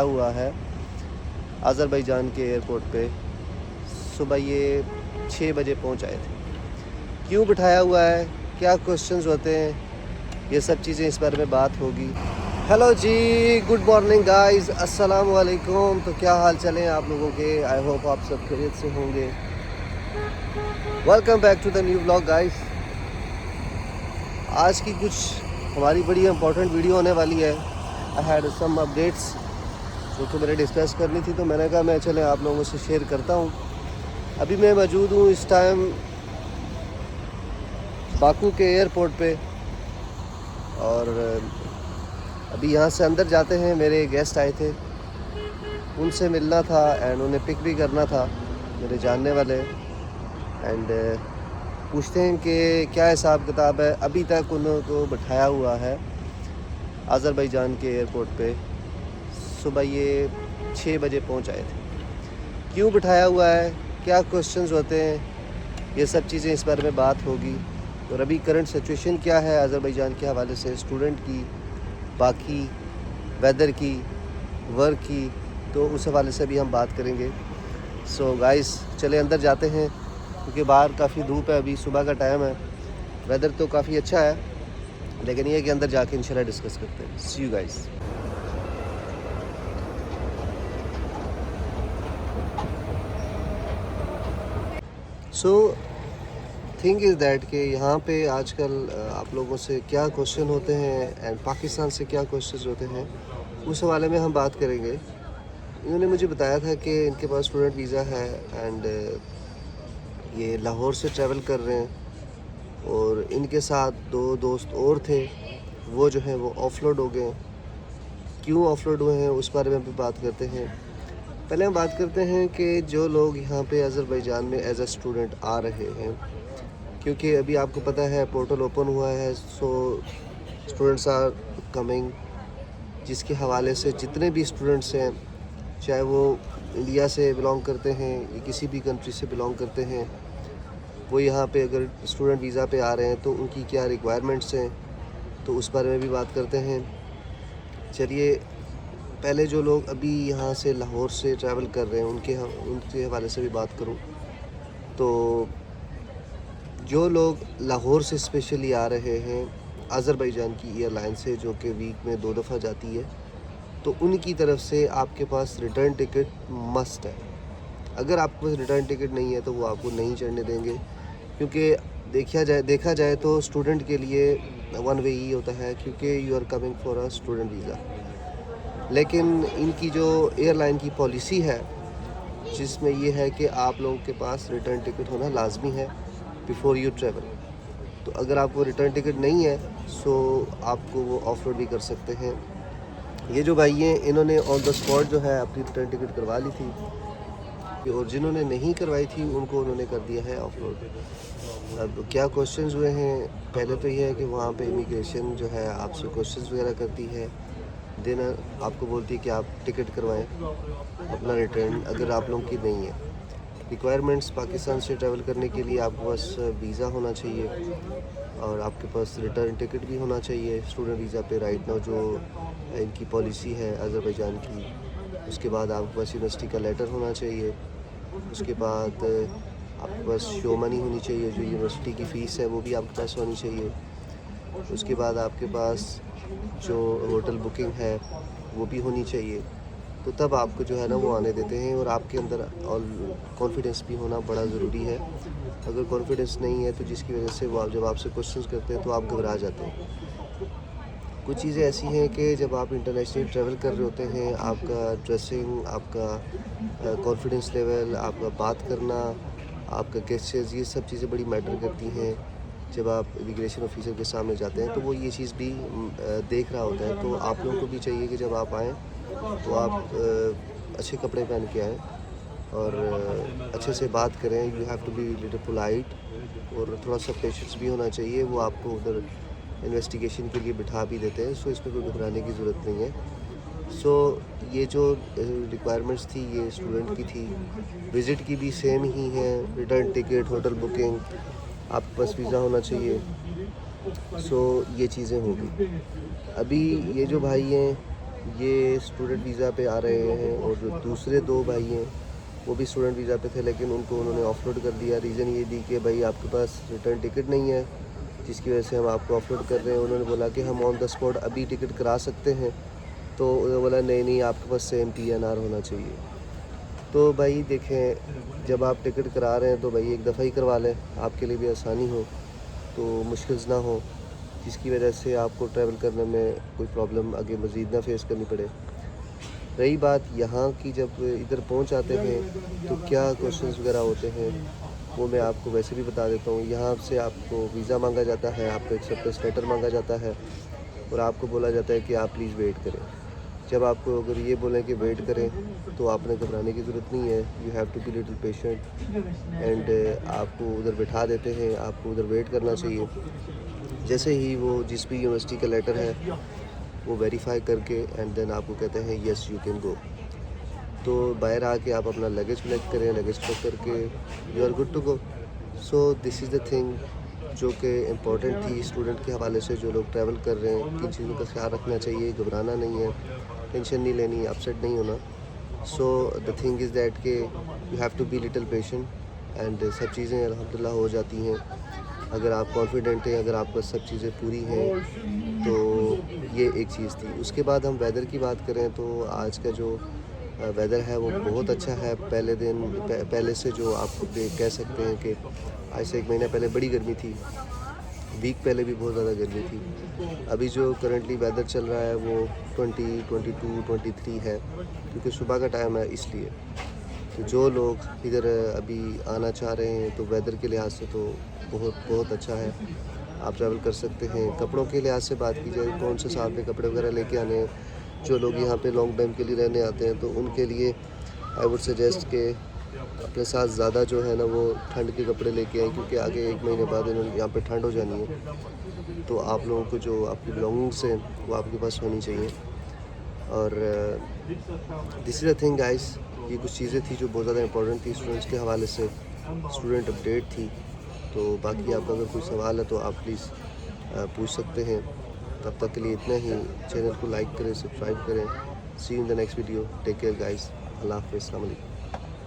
हुआ है अज़रबैजान के एयरपोर्ट पे। सुबह ये 6 बजे पहुंच आए थे। क्यों बिठाया हुआ है, क्या क्वेश्चंस होते हैं, ये सब चीज़ें इस बारे में बात होगी। हेलो जी, गुड मॉर्निंग गाइस, अस्सलाम वालेकुम। तो क्या हाल चले हैं आप लोगों के? आई होप आप सब खैरियत से होंगे। Welcome back to the new vlog guys. आज की कुछ हमारी बड़ी इंपॉर्टेंट वीडियो होने वाली है। आई हैड सम अपडेट्स जो कि मैंने डिस्कस करनी थी, तो मैंने कहा मैं चले आप लोगों से शेयर करता हूँ। अभी मैं मौजूद हूँ इस टाइम बाकू के एयरपोर्ट पे, और अभी यहाँ से अंदर जाते हैं। मेरे गेस्ट आए थे, उनसे मिलना था एंड उन्हें पिक भी करना था, मेरे जानने वाले। एंड पूछते हैं कि क्या हिसाब किताब है। अभी तक उनको बिठाया हुआ है अज़रबैजान के एयरपोर्ट पे। सुबह ये 6 बजे पहुंच आए थे। क्यों बिठाया हुआ है, क्या क्वेश्चंस होते हैं, ये सब चीज़ें इस बारे में बात होगी। और अभी करंट सिचुएशन क्या है अज़रबैजान के हवाले से, स्टूडेंट की, बाकी वेदर की, वर्क की, तो उस हवाले से भी हम बात करेंगे। सो गाइस, चले अंदर जाते हैं क्योंकि बाहर काफ़ी धूप है, अभी सुबह का टाइम है। वेदर तो काफ़ी अच्छा है, लेकिन ये कि अंदर जाके इंशाल्लाह डिस्कस करते हैं। See you guys. So thing is that कि यहाँ पे आजकल आप लोगों से क्या क्वेश्चन होते हैं एंड पाकिस्तान से क्या क्वेश्चन होते हैं, उस हवाले में हम बात करेंगे। इन्होंने मुझे बताया था कि इनके पास स्टूडेंट वीज़ा है एंड ये लाहौर से ट्रैवल कर रहे हैं, और इनके साथ 2 दोस्त और थे, वो जो हैं वो ऑफलोड हो गए। क्यों ऑफलोड हुए हैं उस बारे में भी बात करते हैं। पहले हम बात करते हैं कि जो लोग यहाँ पे अज़रबैजान में एज अ स्टूडेंट आ रहे हैं, क्योंकि अभी आपको पता है पोर्टल ओपन हुआ है, सो स्टूडेंट्स आर कमिंग, जिसके हवाले से जितने भी स्टूडेंट्स हैं, चाहे वो इंडिया से बिलोंग करते हैं या किसी भी कंट्री से बिलोंग करते हैं, वो यहाँ पे अगर स्टूडेंट वीज़ा पे आ रहे हैं तो उनकी क्या रिक्वायरमेंट्स हैं, तो उस बारे में भी बात करते हैं। चलिए, पहले जो लोग अभी यहाँ से लाहौर से ट्रैवल कर रहे हैं उनके हवाले से भी बात करूँ तो जो लोग लाहौर से स्पेशली आ रहे हैं अज़रबैजान की एयरलाइन से, जो कि वीक में 2 दफ़ा जाती है, तो उनकी तरफ से आपके पास रिटर्न टिकट मस्ट है। अगर आपके पास रिटर्न टिकट नहीं है तो वो आपको नहीं चढ़ने देंगे, क्योंकि देखा जाए तो स्टूडेंट के लिए वन वे ही होता है, क्योंकि you are coming for a student visa. लेकिन इनकी जो एयरलाइन की पॉलिसी है, जिसमें ये है कि आप लोगों के पास रिटर्न टिकट होना लाजमी है बिफ़ोर यू ट्रैवल। तो अगर आपको रिटर्न टिकट नहीं है सो आपको वो ऑफलोड भी कर सकते हैं। ये जो भाई हैं, इन्होंने ऑन द स्पॉट जो है अपनी रिटर्न टिकट करवा ली थी, और जिन्होंने नहीं करवाई थी उनको उन्होंने कर दिया है ऑफलोड। अब क्या क्वेश्चंस हुए हैं, पहले तो ये है कि वहाँ पे इमिग्रेशन जो है आपसे क्वेश्चंस वगैरह करती है, देन आपको बोलती है कि आप टिकट करवाएं अपना रिटर्न, अगर आप लोगों की नहीं है। रिक्वायरमेंट्स पाकिस्तान से ट्रैवल करने के लिए आपके पास वीज़ा होना चाहिए, और आपके पास रिटर्न टिकट भी होना चाहिए स्टूडेंट वीज़ा पे राइट नाउ, जो इनकी पॉलिसी है अज़रबैजान की। उसके बाद आपके पास यूनिवर्सिटी का लेटर होना चाहिए। उसके बाद आपके पास शो मनी होनी चाहिए, जो यूनिवर्सिटी की फ़ीस है वो भी आपके पास होनी चाहिए। उसके बाद आपके पास जो होटल बुकिंग है वो भी होनी चाहिए। तो तब आपको जो है ना वो आने देते हैं, और आपके अंदर और कॉन्फिडेंस भी होना बड़ा ज़रूरी है। अगर कॉन्फिडेंस नहीं है तो जिसकी वजह से वो जब आपसे क्वेश्चंस करते हैं तो आप घबरा जाते हैं। कुछ चीज़ें ऐसी हैं कि जब आप इंटरनेशनल ट्रैवल कर रहे होते हैं, आपका ड्रेसिंग, आपका कॉन्फिडेंस लेवल, आपका बात करना, आपका गेस्चर्स, ये सब चीज़ें बड़ी मैटर करती हैं। जब आप इमिग्रेशन ऑफिसर के सामने जाते हैं तो वो ये चीज़ भी देख रहा होता है। तो आप लोगों को भी चाहिए कि जब आप आएँ तो आप अच्छे कपड़े पहन के आएँ, और अच्छे से बात करें। You have to be little polite, और थोड़ा सा पेशेंस भी होना चाहिए। वो आपको उधर इन्वेस्टिगेशन के लिए बिठा भी देते हैं, सो इसमें कोई घबराने की ज़रूरत नहीं है। सो ये जो रिक्वायरमेंट्स थी ये स्टूडेंट की थी, विज़िट की भी सेम ही है, रिटर्न टिकट, होटल बुकिंग, आपके पास वीज़ा होना चाहिए। सो ये चीज़ें होंगी। अभी ये जो भाई हैं ये स्टूडेंट वीज़ा पे आ रहे हैं और जो दूसरे 2 भाई हैं वो भी स्टूडेंट वीज़ा पे थे, लेकिन उनको उन्होंने ऑफलोड कर दिया। रीज़न ये दी कि भाई आपके पास रिटर्न टिकट नहीं है, जिसकी वजह से हम आपको ऑफलोड कर रहे हैं। उन्होंने बोला कि हम ऑन द स्पॉट अभी टिकट करा सकते हैं, तो उन्होंने बोला नहीं नहीं, आपके पास सेम PNR होना चाहिए। तो भाई देखें, जब आप टिकट करा रहे हैं तो भाई एक दफ़ा ही करवा लें, आपके लिए भी आसानी हो, तो मुश्किल ना हो, जिसकी वजह से आपको ट्रैवल करने में कोई प्रॉब्लम आगे मज़ीद ना फेस करनी पड़े। रही बात यहाँ की, जब इधर पहुँच आते हैं तो क्या क्वेश्चंस वगैरह होते हैं, वो मैं आपको वैसे भी बता देता हूँ। यहाँ से आपको वीज़ा मांगा जाता है, आपको एक्सेप्टेंस लेटर मांगा जाता है और आपको बोला जाता है कि आप प्लीज़ वेट करें। जब आपको अगर ये बोलें कि वेट करें, तो आपने घबराने की ज़रूरत नहीं है। You have to be little patient and आपको उधर बिठा देते हैं, आपको उधर वेट करना चाहिए। जैसे ही वो जिस भी यूनिवर्सिटी का लेटर है वो वेरीफाई करके एंड देन आपको कहते हैं येस यू कैन गो। तो बाहर आके आप अपना लगेज कलेक्ट करें, लगेज कलेक्ट करके you are good to go. So this is the thing जो कि इम्पोर्टेंट थी स्टूडेंट के हवाले से। जो लोग ट्रैवल कर रहे हैं, किन चीज़ों का ख्याल रखना चाहिए, घबराना नहीं है, टेंशन नहीं लेनी, अपसेट नहीं होना। So the thing is that के you have to be little patient and सब चीज़ें अल्हम्दुलिल्लाह हो जाती हैं अगर आप कॉन्फिडेंट हैं, अगर आपको सब चीज़ें पूरी हैं। तो ये एक चीज़ थी। उसके बाद हम वेदर की बात करें तो आज का जो वेदर है वो बहुत अच्छा है। पहले से जो आप कह सकते हैं कि आज से 1 महीना पहले बड़ी गर्मी थी, वीक पहले भी बहुत ज़्यादा गर्मी थी। अभी जो करंटली वेदर चल रहा है वो 20, 22, 23 है, क्योंकि सुबह का टाइम है इसलिए। तो जो लोग इधर अभी आना चाह रहे हैं तो वेदर के लिहाज से तो बहुत बहुत अच्छा है, आप ट्रैवल कर सकते हैं। कपड़ों के लिहाज से बात की जाए, कौन से साथ में कपड़े वगैरह लेके आने हैं, जो लोग यहाँ पे लॉन्ग टाइम के लिए रहने आते हैं तो उनके लिए आई वुड सजेस्ट के अपने साथ ज़्यादा जो है ना वो ठंड के कपड़े लेके आएँ, क्योंकि आगे 1 महीने बाद इन्होंने यहाँ पे ठंड हो जानी है। तो आप लोगों को जो आपकी बिलोंगिंग्स हैं वो आपके पास होनी चाहिए। और this is the thing guys, ये कुछ चीज़ें थी जो बहुत ज़्यादा इंपॉर्टेंट थी स्टूडेंट्स के हवाले से, स्टूडेंट अपडेट थी। तो बाकी आपका अगर कोई सवाल है तो आप प्लीज़ पूछ सकते हैं। तब तक के लिए इतना ही। चैनल को लाइक करें, सब्सक्राइब करें। See you in the next video. Take care guys. अल्लाह हाफ़िज़। अस्सलाम वालेकुम।